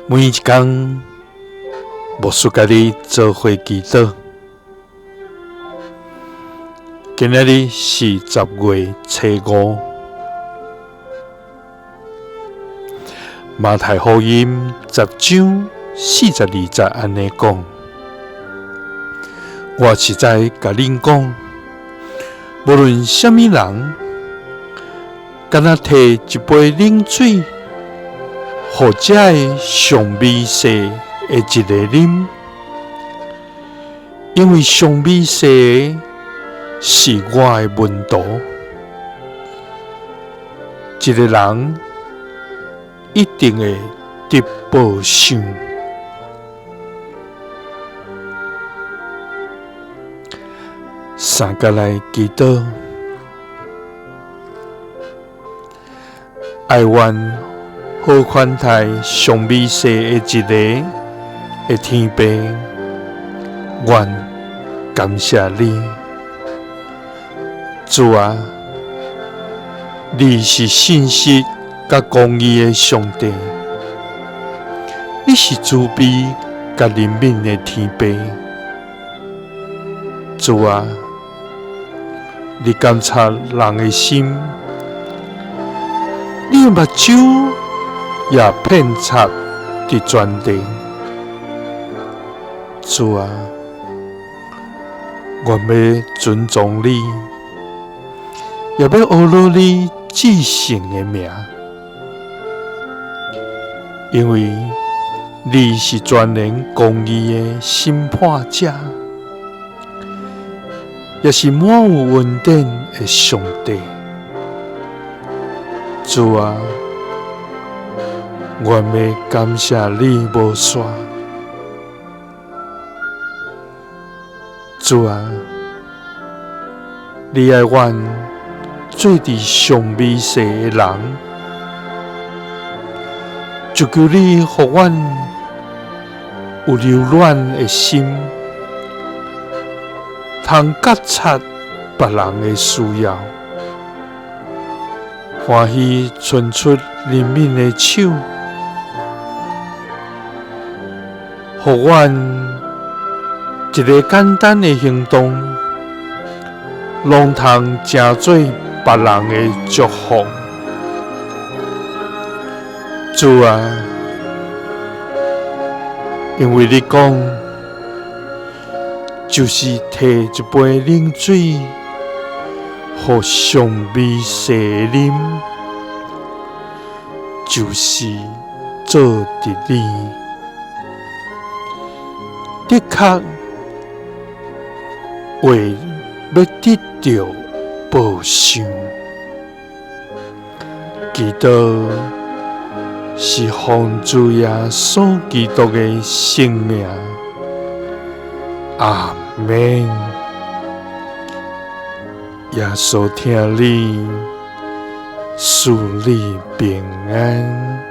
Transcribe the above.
每一天，牧师甲你做伙祈祷。今仔日是10月初5，马太福音10章42节安尼讲：我实在甲恁讲，无论什么人，敢若摕一杯冷水，互这个上美色的一个啉，因为上美色的是我的门徒，这个人一定会得报赏。三个来祈祷，爱愿好款待上美色的一个的天父，愿感谢你，主啊！你是信实甲公义的上帝，你是慈悲甲怜悯的天父，主啊！你监察人的心，你的目睭也遍察伫全地。主啊，我要尊重你，也要学习你至圣的名，因为你是全能公义的审判者，也是满有恩典的上帝。主啊，我要感谢你无煞。主啊，你爱阮做伫上美色的人，就求你互阮有柔软的心，通觉察别人的需要，欢喜伸出怜悯的手，互阮一个简单的行动，拢通成做别人的祝福。主啊，因为你讲，就是摕一杯冷水，互上美色啉，就是做伫你。的确，为要得到报赏，祈祷是奉主耶稣基督的圣名，阿们。耶稣听你，赐你平安。